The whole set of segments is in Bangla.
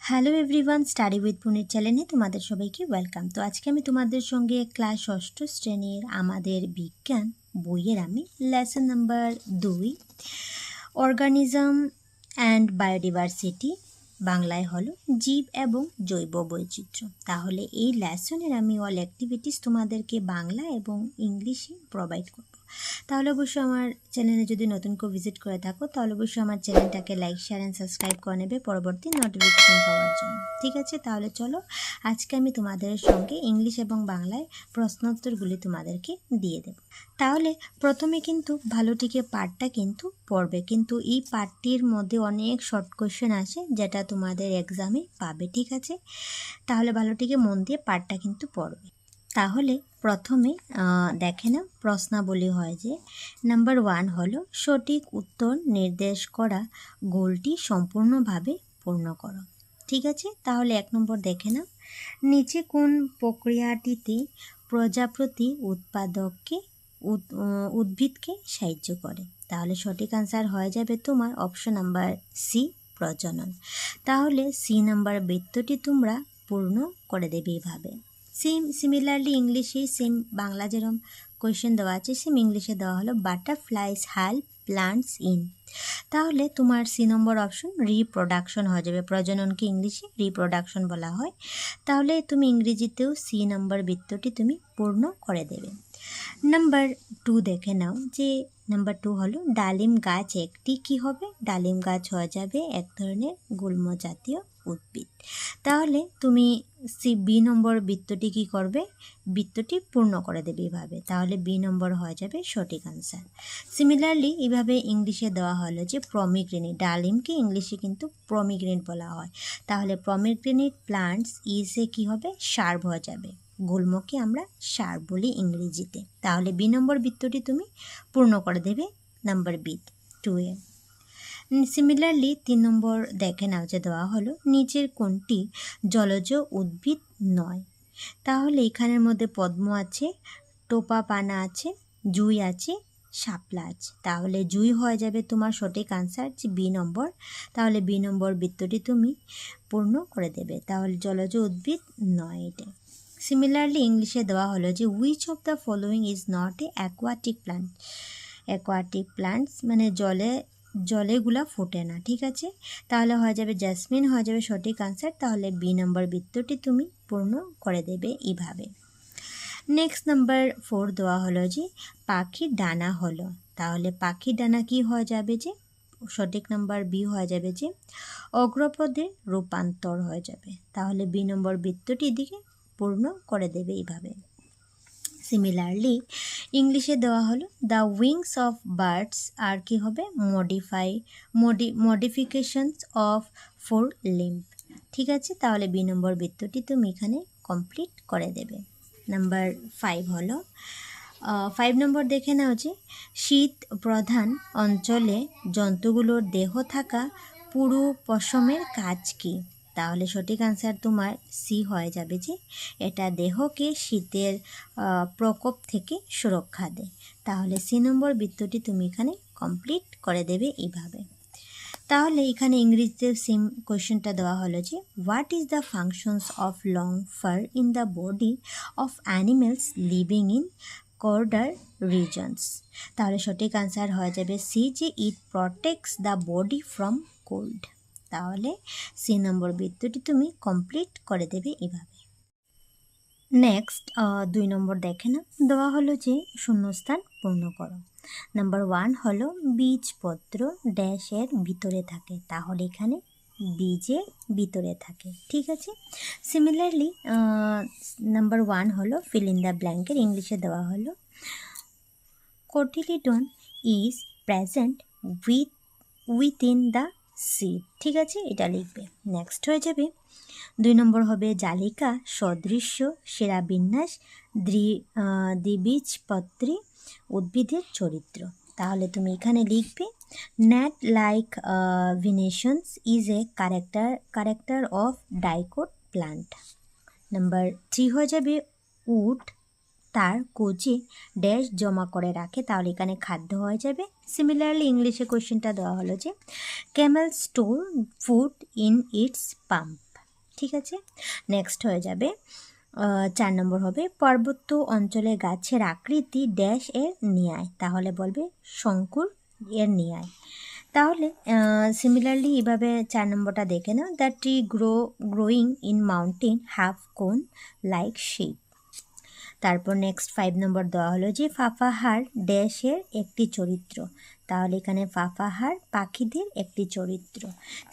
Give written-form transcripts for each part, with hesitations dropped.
হ্যালো এভরিওয়ান, স্টাডি উইথ পুনির চ্যানেলে তোমাদের সবাইকে ওয়েলকাম। তো আজকে আমি তোমাদের সঙ্গে ক্লাস ষষ্ঠ শ্রেণীর আমাদের বিজ্ঞান বইয়ের আমি lesson number 2 organism and biodiversity, বাংলায় হলো জীব এবং জৈব বৈচিত্র্য। তাহলে এই লেসনের আমি অল অ্যাক্টিভিটিস তোমাদেরকে বাংলা এবং ইংলিশে প্রোভাইড করব। তাহলে অবশ্যই আমার চ্যানেলে যদি নতুন কেউ ভিজিট করে থাকো তাহলে অবশ্যই আমার চ্যানেলটাকে লাইক, শেয়ার অ্যান্ড সাবস্ক্রাইব করে নেবে পরবর্তী নোটিফিকেশন পাওয়ার জন্য। ঠিক আছে, তাহলে চলো আজকে আমি তোমাদের সঙ্গে ইংলিশ এবং বাংলায় প্রশ্নোত্তরগুলি তোমাদেরকে দিয়ে দেব। তাহলে প্রথমে কিন্তু ভালোটিকে পার্টটা কিন্তু পড়বে, কিন্তু এই পার্টটির মধ্যে অনেক শর্ট কোয়েশ্চেন আসে যেটা তোমাদের এক্সামে পাবে। ঠিক আছে, তাহলে ভালোটিকে মন দিয়ে পার্টটা কিন্তু পড়বে। তাহলে প্রথমে দেখে না, প্রশ্নাবলী হয় যে নাম্বার 1 হলো সঠিক উত্তর নির্দেশ করা গোলটি সম্পূর্ণভাবে পূর্ণ করো। ঠিক আছে, তাহলে 1 নম্বর দেখে না, নিচে কোন প্রক্রিয়াটিতে প্রজাপতি উদ্ভিদকে সাহায্য করে? তাহলে সঠিক আনসার হয়ে যাবে তোমার অপশন নাম্বার সি, প্রজনন। তাহলে সি নাম্বার বৃত্তটি তোমরা পূর্ণ করে দেবে এইভাবে। সিমিলারলি ইংলিশে সেম বাংলা যেরকম কোয়েশ্চেন দেওয়া আছে সেম ইংলিশে দেওয়া হলো বাটারফ্লাইজ হেল্প প্লান্টস ইন। তাহলে তোমার সি নম্বর অপশন রিপ্রোডাকশন হয়ে যাবে। প্রজননকে ইংলিশে রিপ্রোডাকশন বলা হয়। তাহলে তুমি ইংরেজিতেও সি নম্বর বৃত্তটি তুমি পূর্ণ করে দেবে। নাম্বার 2 দেখে নাও যে নাম্বার 2 হলো ডালিম গাছ একটি কি হবে? ডালিম গাছ হয়ে যাবে এক ধরনের গুল্ম জাতীয় উদ্ভিদ। তাহলে তুমি বি নম্বর বৃত্তটি কি করবে? বৃত্তটি পূর্ণ করে দেবে এভাবে। তাহলে বি নম্বর হয়ে যাবে সঠিক আনসার। সিমিলারলি এইভাবে ইংলিশে দেওয়া হলো যে প্রমিগ্রেনেট, ডালিমকে ইংলিশে কিন্তু প্রমিগ্রেনেট বলা হয়। তাহলে প্রমিগ্রেনেট প্লান্টস ইজে কি হবে? শার্ব হয়ে যাবে। গুল্মকে আমরা শার্ব বলি ইংরেজিতে। তাহলে বি নম্বর বৃত্তটি তুমি পূর্ণ করে দেবে নাম্বার বি 2 এ। সিমিলারলি 3 নম্বর দেখে নাও যে দেওয়া হলো নিচের কোনটি জলজ উদ্ভিদ নয়? তাহলে এখানের মধ্যে পদ্ম আছে, টোপা পানা আছে, জুঁই আছে, শাপলা আছে। তাহলে জুঁই হয়ে যাবে তোমার সঠিক আনসার যে বি নম্বর। তাহলে বি নম্বর বৃত্তটি তুমি পূর্ণ করে দেবে। তাহলে জলজ উদ্ভিদ নয় এটা। সিমিলারলি ইংলিশে দেওয়া হলো যে which of the following is not a aquatic plant. Aquatic plants মানে জলেগুলা ফোটে না। ঠিক আছে, তাহলে হয়ে যাবে জ্যাসমিন হয়ে যাবে সঠিক আনসার। তাহলে বি নম্বর বৃত্তটি তুমি পূর্ণ করে দেবে এইভাবে। নেক্সট নাম্বার 4 দেওয়া হলো যে পাখির ডানা হলো। তাহলে পাখির ডানা কি হয়ে যাবে? যে সঠিক নাম্বার বি হয়ে যাবে যে অগ্রপদে রূপান্তর হয়ে যাবে। তাহলে বি নম্বর বৃত্তটি দিকে পূর্ণ করে দেবে এইভাবে। সিমিলারলি ইংলিশে দেওয়া হলো দ্য উইংস অফ বার্ডস আর কি হবে? Modifications of four limb. ঠিক আছে, তাহলে বি নম্বর বৃত্তটি তুমি এখানে কমপ্লিট করে দেবে। নাম্বার 5 হলো 5 নম্বর দেখে নাও যে শীত প্রধান অঞ্চলে জন্তুগুলোর দেহ থাকা পুরু পশমের কাজ কি? তাহলে সঠিক আনসার তোমার সি হয়ে যাবে যে এটা দেহকে শীতের প্রকোপ থেকে সুরক্ষা দেয়। তাহলে সি নম্বর বৃত্তটি তুমি এখানে কমপ্লিট করে দেবে এইভাবে। তাহলে এখানে ইংরেজিতে সেম কোয়েশ্চেনটা দেওয়া হলো যে what is the functions of long fur in the body of animals living in colder regions. তাহলে সঠিক আনসার হয়ে যাবে সি যে it protects the body from cold. তাহলে সি নম্বর বৃত্তটি তুমি কমপ্লিট করে দেবে এভাবে। নেক্সট 2 নম্বর দেখে না, দেওয়া হলো যে শূন্যস্থান পূর্ণ করো। নাম্বার 1 হলো বীজপত্র ড্যাশের ভিতরে থাকে। তাহলে এখানে বীজের ভিতরে থাকে। ঠিক আছে, সিমিলারলি নাম্বার 1 হলো ফিল ইন দ্য ব্ল্যাঙ্কেট। ইংলিশে দেওয়া হলো cotyledon is present within the seed. ঠিক আছে, এটা লিখবে। নেক্সট হয়ে যাবে 2 নম্বর হবে জালিকা সদৃশ্য শিরাবিন্যাস দ্বিবীজপত্রী উদ্ভিদের চরিত্র। তাহলে তুমি এখানে লিখবে net like venations is a character of dicot plant. Number 3 হয়ে যাবে উড তার কোচে ড্যাশ জমা করে রাখে। তাহলে এখানে খাদ্য হয়ে যাবে। সিমিলারলি ইংলিশে কোয়েশ্চেনটা দেওয়া হলো যে Camel store food in it's pump. ঠিক আছে। নেক্সট হয়ে যাবে 4 নম্বর হবে পার্বত্য অঞ্চলে গাছের আকৃতি ড্যাশ এর ন্যায়, তাহলে বলবে শঙ্কুর এর ন্যায়। তাহলে সিমিলারলি এভাবে 4 নম্বরটা দেখে নাও, the tree growing in mountain have cone like shape. তারপর নেক্সট 5 নম্বর দেওয়া হলো যে ফাফাহার ড্যাশের একটি চরিত্র, তাহলে এখানে ফাফাহার পাখিদের একটি চরিত্র।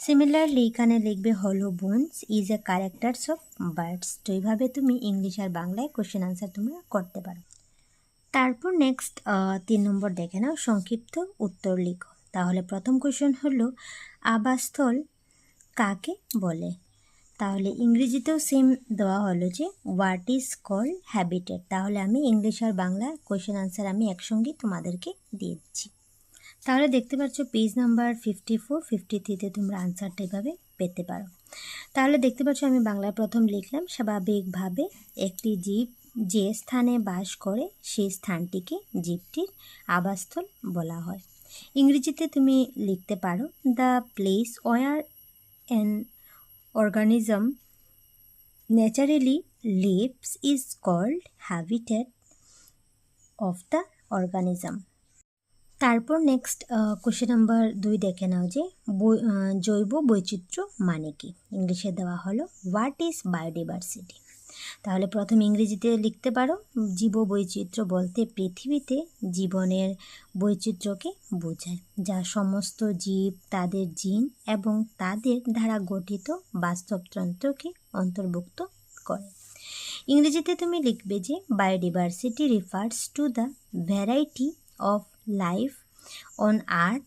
সিমিলারলি এখানে লিখবে হলো bones is a characters of birds. তো এইভাবে তুমি ইংলিশ আর বাংলায় কোশ্চেন আনসার তোমরা করতে পারো। তারপর নেক্সট 3 নম্বর দেখে নাও, সংক্ষিপ্ত উত্তর লিখো। তাহলে প্রথম কোশ্চেন হলো আবাসস্থল কাকে বলে, তাহলে ইংরেজিতেও সেম দেওয়া হলো যে হোয়াট ইজ কল্ড হ্যাবিটেট। তাহলে আমি ইংলিশ আর বাংলা কোয়েশ্চেন আনসার আমি একসঙ্গে তোমাদেরকে দিয়ে দিচ্ছি। তাহলে দেখতে পাচ্ছ পেজ নাম্বার 54, 53-তে তোমরা আনসারটা এভাবে পেতে পারো। তাহলে দেখতে পাচ্ছ আমি বাংলায় প্রথম লিখলাম, স্বাভাবিকভাবে একটি জীব যে স্থানে বাস করে সেই স্থানটিকে জীবটির আবাসস্থল বলা হয়। ইংরেজিতে তুমি লিখতে পারো the place where an organism naturally lives is called habitat of the organism. তারপর নেক্সট কোশ্চেন নাম্বার 2 দেখে নাও যে জৈব বৈচিত্র্য মানে কি। ইংলিশে দেওয়া হলো হোয়াট ইজ বায়োডাইভার্সিটি। তাহলে প্রথম ইংরেজিতে লিখতে পারো জীব বৈচিত্র্য বলতে পৃথিবীতে জীবনের বৈচিত্র্যকে বোঝায়, যা সমস্ত জীব তাদের জিন এবং তাদের দ্বারা গঠিত বাস্তবতন্ত্রকে অন্তর্ভুক্ত করে। ইংরেজিতে তুমি লিখবে যে biodiversity refers to the variety of life on earth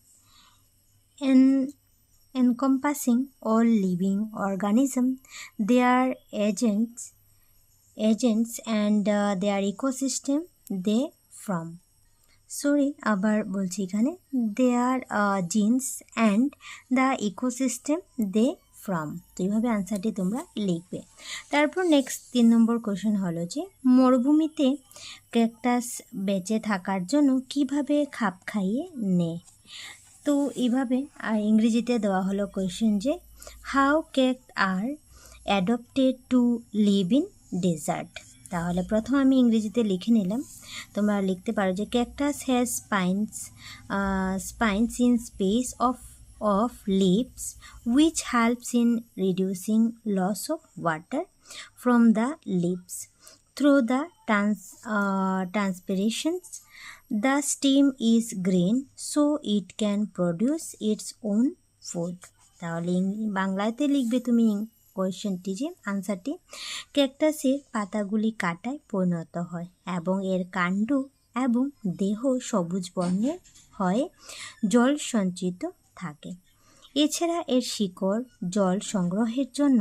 encompassing all living organisms, their agents and their ecosystem they from. আবার বলছি এখানে their genes and the ecosystem they from। তো এইভাবে আনসারটি তোমরা লিখবে। তারপর নেক্সট 3 নম্বর কোশ্চেন হলো যে মরুভূমিতে ক্যাকটাস বেঁচে থাকার জন্য কিভাবে খাপ খাইয়ে নেয়। তো এইভাবে আর ইংরেজিতে দেওয়া হলো কোয়েশ্চেন যে how cat are adapted to live in desert. তাহলে প্রথম আমি ইংরেজিতে লিখে নিলাম, তোমরা লিখতে পারো যে cactus has spines in space of leaves which helps in reducing loss of water from the leaves through the transpirations. The stem is green so it can produce its own food. তাহলে বাংলাতে লিখবে তুমি কোয়েশ্চেনটি যে আনসারটি ক্যাকটাসের পাতাগুলি কাঁটায় পরিণত হয় এবং এর কাণ্ড এবং দেহ সবুজ বর্ণের হয়, জল সঞ্চিত থাকে। এছাড়া এর শিকড় জল সংগ্রহের জন্য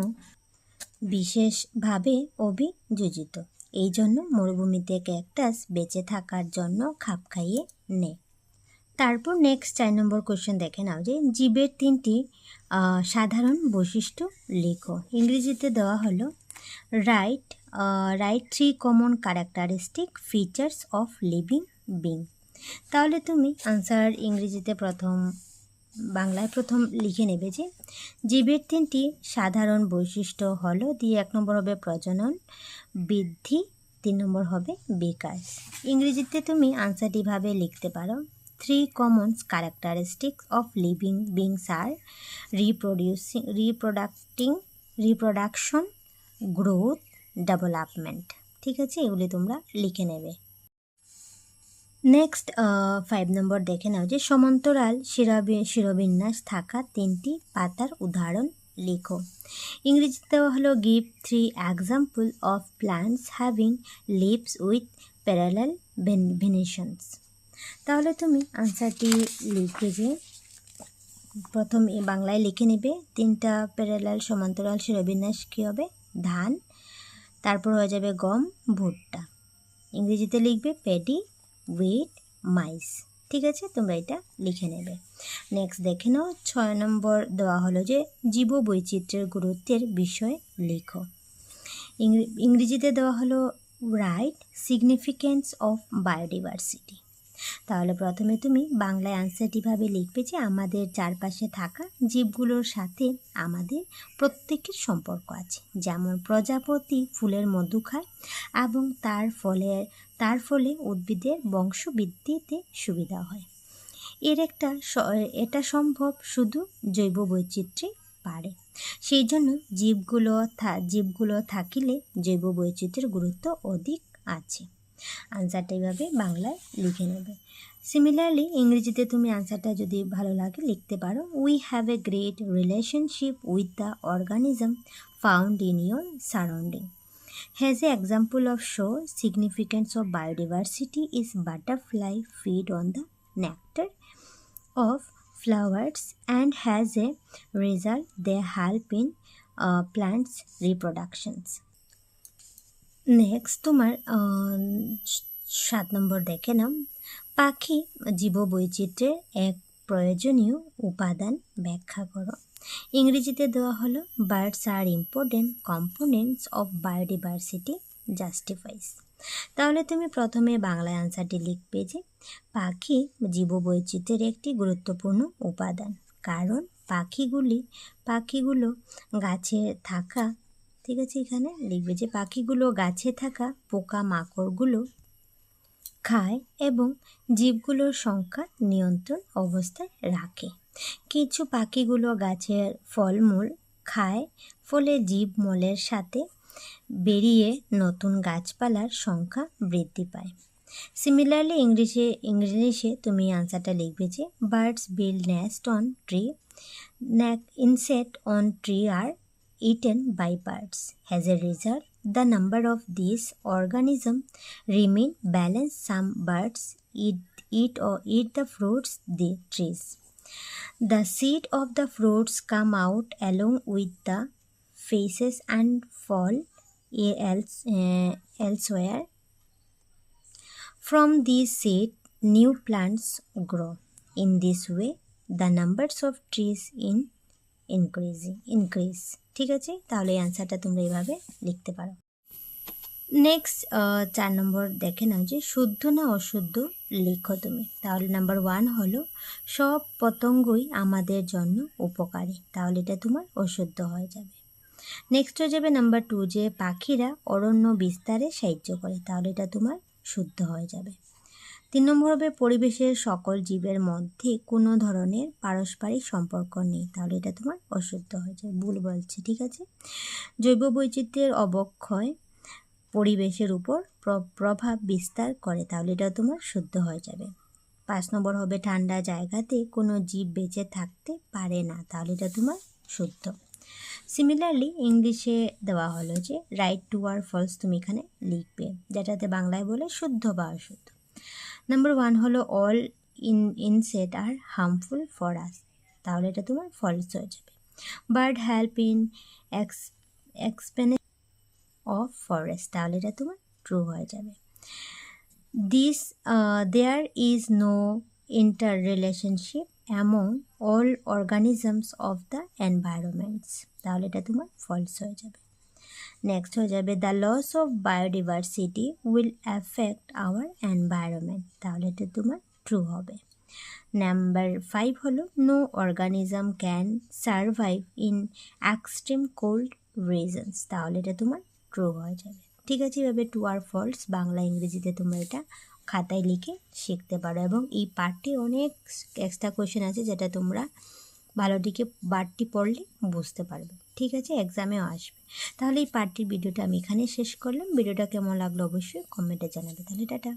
বিশেষভাবে অভিযোজিত। এই জন্য মরুভূমিতে ক্যাকটাস বেঁচে থাকার জন্য খাপ খাইয়ে নেয়। তারপর নেক্সট 4 নম্বর কোশ্চেন দেখে নাও যে জীবের 3টি সাধারণ বৈশিষ্ট্য লেখো। ইংরেজিতে দেওয়া হলো right 3 common characteristic features of living being. তাহলে তুমি আনসার ইংরেজিতে বাংলায় প্রথম লিখে নেবে যে জীবের 3টি সাধারণ বৈশিষ্ট্য হলো দিয়ে 1 নম্বর হবে প্রজনন, বৃদ্ধি, 3 নম্বর হবে বিকাশ। ইংরেজিতে তুমি আনসারটি ভাবে লিখতে পারো 3 common characteristics of living beings are reproduction, growth, development। ঠিক আছে, এগুলি তোমরা লিখে নেবে। নেক্সট 5 নম্বর দেখে নাও যে সমান্তরাল শিরোবিন্যাস থাকা 3টি পাতার উদাহরণ লেখো। ইংরেজিতে দেওয়া হলো give 3 example of plants having leaves with parallel venations. তাহলে তুমি আনসারটি লিখবে যে প্রথম বাংলায় লিখে নেবে 3টা প্যারালাল সমান্তরাল শিরোবিন্যাস কী হবে, ধান, তারপর হয়ে যাবে গম, ভুট্টা। ইংরেজিতে লিখবে প্যাডি, উইট, মাইস। ঠিক আছে, তোমরা এটা লিখে নেবে। নেক্সট দেখে নাও 6 নম্বর দেওয়া হলো যে জীব বৈচিত্র্যের গুরুত্বের বিষয়ে লেখো। ইংরেজিতে দেওয়া হলো রাইট সিগনিফিকেন্স অফ বায়োডাইভার্সিটি। তাহলে প্রথমে তুমি বাংলায় আনসারটিভাবে লিখবে যে আমাদের চারপাশে থাকা জীবগুলোর সাথে আমাদের প্রত্যেকের সম্পর্ক আছে। যেমন প্রজাপতি ফুলের মধু খায় এবং তার ফলে উদ্ভিদের বংশবৃদ্ধিতে সুবিধা হয়। এটা সম্ভব শুধু জৈব বৈচিত্র্যে পারে। সেই জন্য জীবগুলো থাকিলে জৈব বৈচিত্র্যের গুরুত্ব অধিক আছে। আনসারটা এইভাবে বাংলায় লিখে নেবে। সিমিলারলি ইংরেজিতে তুমি আনসারটা যদি ভালো লাগে লিখতে পারো, we have a great relationship with the organism found in your surrounding. As an example of show significance of biodiversity is butterfly feed on the nectar of flowers and has a result they help in plants reproductions. Next তোমার 7 নম্বর দেখে নাও, পাখি জীববৈচিত্র্যের এক প্রয়োজনীয় উপাদান ব্যাখ্যা করো। ইংরেজিতে দেওয়া হলো birds are important components of biodiversity justifies. তাহলে তুমি প্রথমে বাংলায় আনসারটি লিখবে যে পাখি জীববৈচিত্র্যের একটি গুরুত্বপূর্ণ উপাদান, কারণ পাখিগুলো গাছে থাকা, ঠিক আছে, এখানে লিখবে যে পাখিগুলো গাছে থাকা পোকামাকড়গুলো খায় এবং জীবগুলোর সংখ্যা নিয়ন্ত্রণ অবস্থায় রাখে। কিছু পাখিগুলো গাছের ফলমূল খায়, ফলে জীবমলের সাথে বেরিয়ে নতুন গাছপালার সংখ্যা বৃদ্ধি পায়। সিমিলারলি ইংলিশে তুমি আনসারটা লিখবে যে birds build nest on tree, insect on tree are eaten by birds. As a result, the number of these organisms remain balanced. Some birds eat the fruits they trees. The seed of the fruits come out along with the faces and fall elsewhere. From these seeds, new plants grow. In this way, the numbers of trees increase. ঠিক আছে, তাহলে এই অ্যান্সারটা তোমরা এইভাবে লিখতে পারো। নেক্সট 4 নম্বর দেখে নাও যে শুদ্ধ না অশুদ্ধ লিখো তুমি। তাহলে নাম্বার 1 হলো সব পতঙ্গই আমাদের জন্য উপকারী, তাহলে এটা তোমার অশুদ্ধ হয়ে যাবে। নেক্সট হয়ে যাবে নাম্বার 2 যে পাখিরা অরণ্য বিস্তারে সাহায্য করে, তাহলে এটা তোমার শুদ্ধ হয়ে যাবে। 3 নম্বর হবে পরিবেশের সকল জীবের মধ্যে কোনো ধরনের পারস্পরিক সম্পর্ক নেই, তাহলে এটা তোমার অশুদ্ধ হয়ে যায়, ভুল বলছে, ঠিক আছে। জৈব বৈচিত্র্যের অবক্ষয় পরিবেশের উপর প্রভাব বিস্তার করে, তাহলে এটা তোমার শুদ্ধ হয়ে যাবে। 5 নম্বর হবে ঠান্ডা জায়গাতে কোনো জীব বেঁচে থাকতে পারে না, তাহলে এটা তোমার শুদ্ধ। সিমিলারলি ইংলিশে দেওয়া হলো যে রাইট টু আর ফলস তুমি এখানে লিখবে, যেটাতে বাংলায় বলে শুদ্ধ বা অশুদ্ধ। নাম্বার 1 হলো all insect are harmful for us, তাহলে এটা তোমার ফলস হয়ে যাবে। Bird help in expansion of forest, তাহলে এটা তোমার ট্রু হয়ে যাবে। There is no inter relationship among all organisms of the environments, তাহলে এটা তোমার ফলস হয়ে যাবে। নেক্সট হয়ে যাবে the loss of biodiversity will affect our environment, তাহলে এটা তোমার ট্রু হবে। নাম্বার 5 হলো no organism can survive in extreme cold reasons, তাহলে এটা তোমার ট্রু হয়ে যাবে। ঠিক আছে, এভাবে টু আর ফলস বাংলা ইংরেজিতে তোমরা এটা খাতায় লিখে শিখতে পারো, এবং এই পার্টটি অনেক এক্সট্রা কোয়েশ্চেন আছে যেটা তোমরা ভালো দিকে বারটি পড়লে বুঝতে পারবে, ঠিক আছে, এক্সামেও আসবে। তাহলে এই পার্টির ভিডিওটা আমি এখানে শেষ করলাম। ভিডিওটা কেমন লাগলো অবশ্যই কমেন্টে জানাবে। তাহলে টাটা।